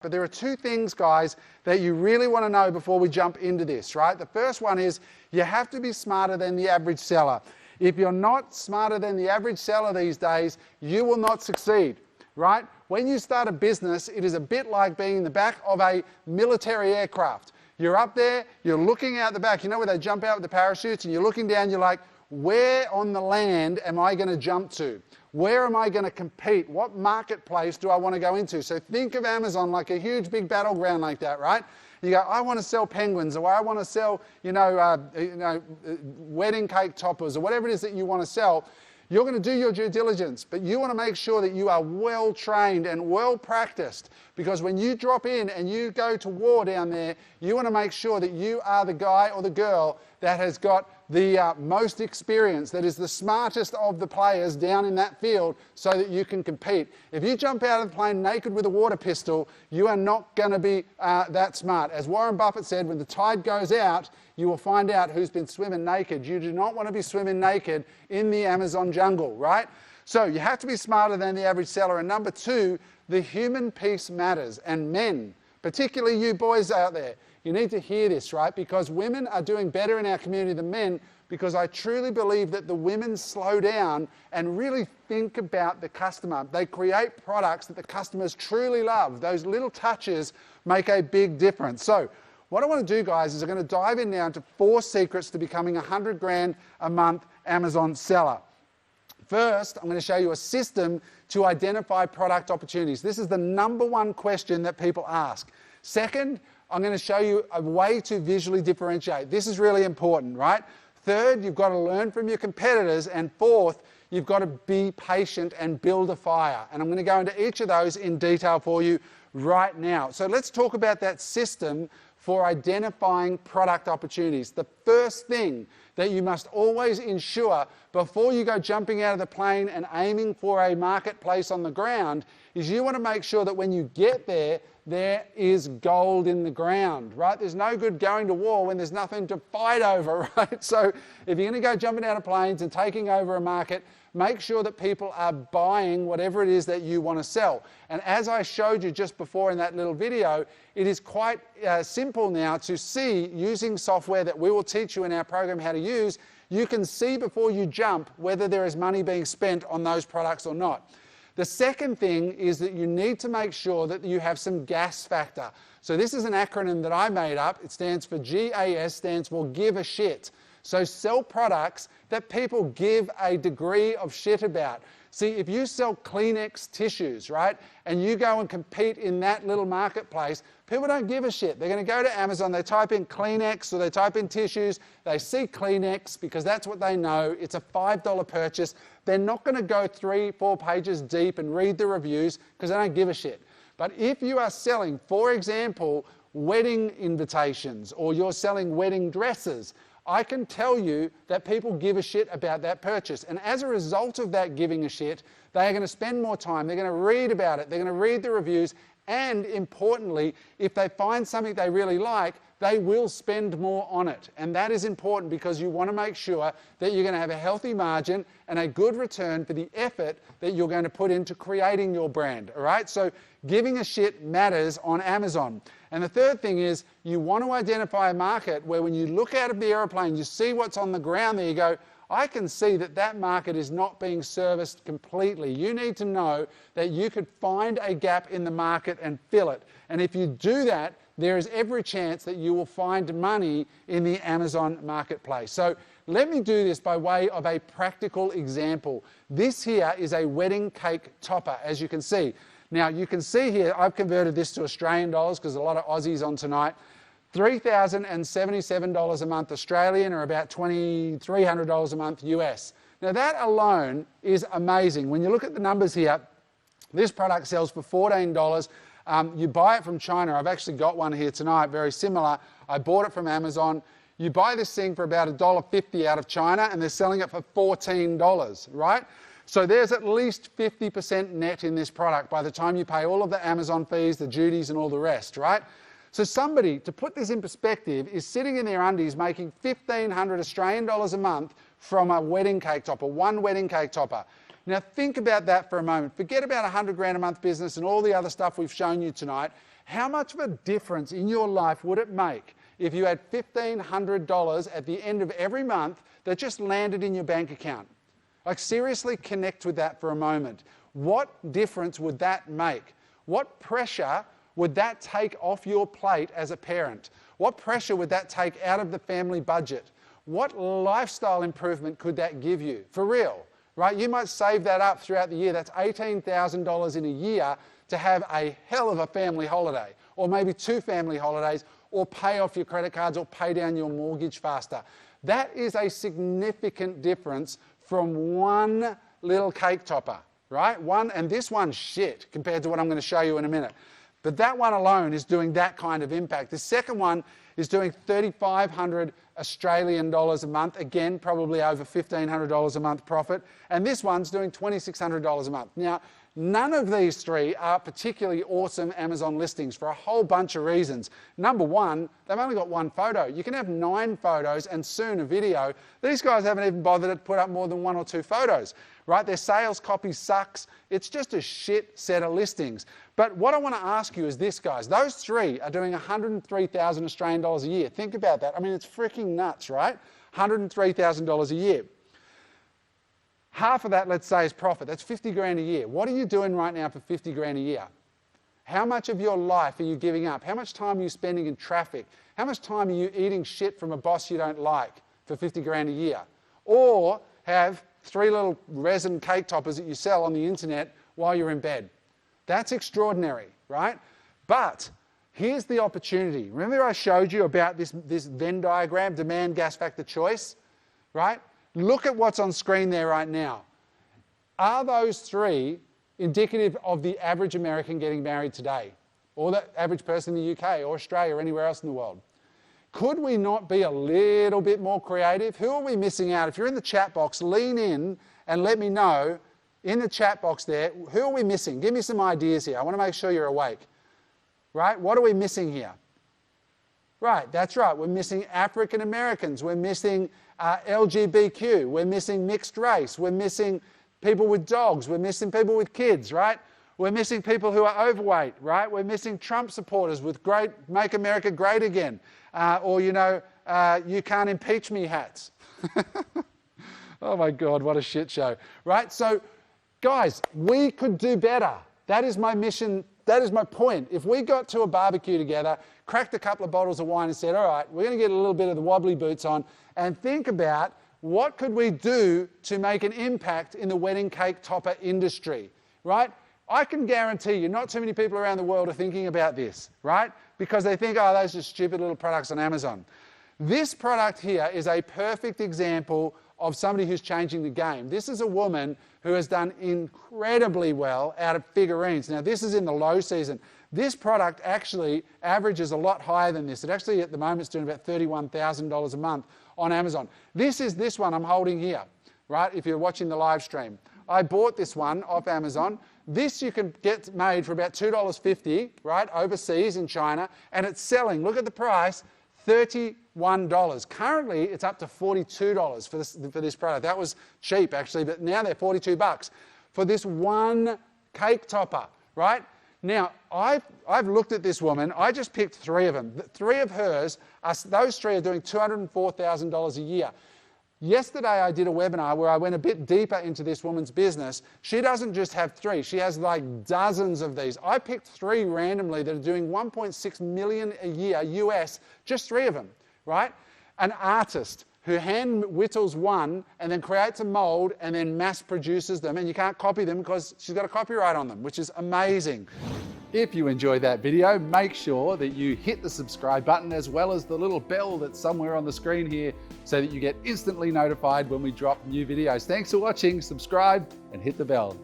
But there are two things, guys, that you really want to know before we jump into this, right? The first one is you have to be smarter than the average seller. If you're not smarter than the average seller these days, you will not succeed, right? When you start a business, it is a bit like being in the back of a military aircraft. You're up there, you're looking out the back, you know where they jump out with the parachutes, and you're looking down, you're like, where on the land am I going to jump to? Where am I going to compete? What marketplace do I want to go into? So think of Amazon like a huge big battleground like that, right? You go, I want to sell penguins, or I want to sell, wedding cake toppers, or whatever it is that you want to sell. You're going to do your due diligence, but you want to make sure that you are well trained and well practiced, because when you drop in and you go to war down there, you want to make sure that you are the guy or the girl that has got the most experience, that is the smartest of the players down in that field, so that you can compete. If you jump out of the plane naked with a water pistol, you are not going to be that smart. As Warren Buffett said, when the tide goes out, you will find out who's been swimming naked. You do not want to be swimming naked in the Amazon jungle, right? So you have to be smarter than the average seller. And number two, the human piece matters. And men, particularly you boys out there, you need to hear this, right? Because women are doing better in our community than men, because I truly believe that the women slow down and really think about the customer. They create products that the customers truly love. Those little touches make a big difference. So what I want to do, guys, is I'm going to dive in now into 4 secrets to becoming a 100 grand a month Amazon seller. First, I'm going to show you a system to identify product opportunities. This is the #1 question that people ask. Second, I'm going to show you a way to visually differentiate. This is really important, right? Third, you've got to learn from your competitors. And fourth, you've got to be patient and build a fire. And I'm going to go into each of those in detail for you right now. So let's talk about that system for identifying product opportunities. The first thing that you must always ensure before you go jumping out of the plane and aiming for a marketplace on the ground is you want to make sure that when you get there, there is gold in the ground, right? There's no good going to war when there's nothing to fight over, right? So if you're going to go jumping out of planes and taking over a market, make sure that people are buying whatever it is that you want to sell. And as I showed you just before in that little video, it is quite simple now to see, using software that we will teach you in our program how to use, you can see before you jump whether there is money being spent on those products or not. The second thing is that you need to make sure that you have some gas factor. So this is an acronym that I made up. It stands for GAS, stands for give a shit. So sell products that people give a degree of shit about. See, if you sell Kleenex tissues, right, and you go and compete in that little marketplace, people don't give a shit. They're going to go to Amazon, they type in Kleenex or they type in tissues, they see Kleenex because that's what they know. It's a $5 purchase. They're not going to go 3-4 pages deep and read the reviews because they don't give a shit. But if you are selling, for example, wedding invitations, or you're selling wedding dresses, I can tell you that people give a shit about that purchase. And as a result of that giving a shit, they are going to spend more time. They're going to read about it. They're going to read the reviews. And importantly, if they find something they really like, they will spend more on it. And that is important because you want to make sure that you're going to have a healthy margin and a good return for the effort that you're going to put into creating your brand. All right? So giving a shit matters on Amazon. And the third thing is you want to identify a market where when you look out of the aeroplane, you see what's on the ground there, you go, I can see that that market is not being serviced completely. You need to know that you could find a gap in the market and fill it. And if you do that, there is every chance that you will find money in the Amazon marketplace. So let me do this by way of a practical example. This here is a wedding cake topper, as you can see. Now, you can see here, I've converted this to Australian dollars because a lot of Aussies on tonight. $3,077 a month Australian, or about $2,300 a month US. Now, that alone is amazing. When you look at the numbers here, this product sells for $14. You buy it from China. I've actually got one here tonight, very similar. I bought it from Amazon. You buy this thing for about $1.50 out of China, and they're selling it for $14, right? So there's at least 50% net in this product by the time you pay all of the Amazon fees, the duties, and all the rest, right? So somebody, to put this in perspective, is sitting in their undies making 1,500 Australian dollars a month from a wedding cake topper, one wedding cake topper. Now think about that for a moment. Forget about 100 grand a month business and all the other stuff we've shown you tonight. How much of a difference in your life would it make if you had $1,500 at the end of every month that just landed in your bank account? Like, seriously connect with that for a moment. What difference would that make? What pressure would that take off your plate as a parent? What pressure would that take out of the family budget? What lifestyle improvement could that give you? For real, right? You might save that up throughout the year. That's $18,000 in a year to have a hell of a family holiday, or maybe 2 family holidays, or pay off your credit cards, or pay down your mortgage faster. That is a significant difference from one little cake topper, right? And this one's shit compared to what I'm going to show you in a minute. But that one alone is doing that kind of impact. The second one is doing 3,500 Australian dollars a month, again, probably over $1,500 a month profit. And this one's doing $2,600 a month. Now, none of these 3 are particularly awesome Amazon listings for a whole bunch of reasons. Number one, they've only got 1 photo. You can have 9 photos and soon a video. These guys haven't even bothered to put up more than 1 or 2 photos, right? Their sales copy sucks. It's just a shit set of listings. But what I want to ask you is this, guys. Those 3 are doing 103,000 Australian dollars a year. Think about that. I mean, it's freaking nuts, right? $103,000 a year. Half of that, let's say, is profit. That's 50 grand a year. What are you doing right now for 50 grand a year? How much of your life are you giving up? How much time are you spending in traffic? How much time are you eating shit from a boss you don't like for 50 grand a year? Or have 3 little resin cake toppers that you sell on the internet while you're in bed. That's extraordinary, right? But here's the opportunity. Remember I showed you about this Venn diagram, demand, gas factor, choice, right? Look at what's on screen there right now. Are those 3 indicative of the average American getting married today? Or the average person in the UK or Australia or anywhere else in the world? Could we not be a little bit more creative? Who are we missing out? If you're in the chat box, lean in and let me know in the chat box there, who are we missing? Give me some ideas here. I want to make sure you're awake. Right? What are we missing here? Right, that's right. We're missing African Americans. We're missing LGBTQ. We're missing mixed race. We're missing people with dogs. We're missing people with kids, right? We're missing people who are overweight, right? We're missing Trump supporters with great Make America Great Again. Or, you can't impeach me hats. Oh my God, what a shit show, right? So, guys, we could do better. That is my mission. That is my point. If we got to a barbecue together, cracked a couple of bottles of wine and said, all right, we're going to get a little bit of the wobbly boots on and think about what could we do to make an impact in the wedding cake topper industry, right? I can guarantee you not too many people around the world are thinking about this, right? Because they think, oh, those are stupid little products on Amazon. This product here is a perfect example of somebody who's changing the game. This is a woman who has done incredibly well out of figurines. Now, this is in the low season. This product actually averages a lot higher than this. It actually, at the moment, is doing about $31,000 a month on Amazon. This is this one I'm holding here, right? If you're watching the live stream. I bought this one off Amazon. This you can get made for about $2.50, right, overseas in China, and it's selling, look at the price, $31. Currently, it's up to $42 for this product. That was cheap, actually, but now they're $42 for this one cake topper, right? Now, I've looked at this woman. I just picked 3 of them. 3 of hers, those 3 are doing $204,000 a year. Yesterday, I did a webinar where I went a bit deeper into this woman's business. She doesn't just have 3. She has like dozens of these. I picked 3 randomly that are doing $1.6 million a year US, just 3 of them, right? An artist who hand whittles one and then creates a mold and then mass produces them, and you can't copy them because she's got a copyright on them, which is amazing. If you enjoyed that video, make sure that you hit the subscribe button as well as the little bell that's somewhere on the screen here so that you get instantly notified when we drop new videos. Thanks for watching, subscribe and hit the bell.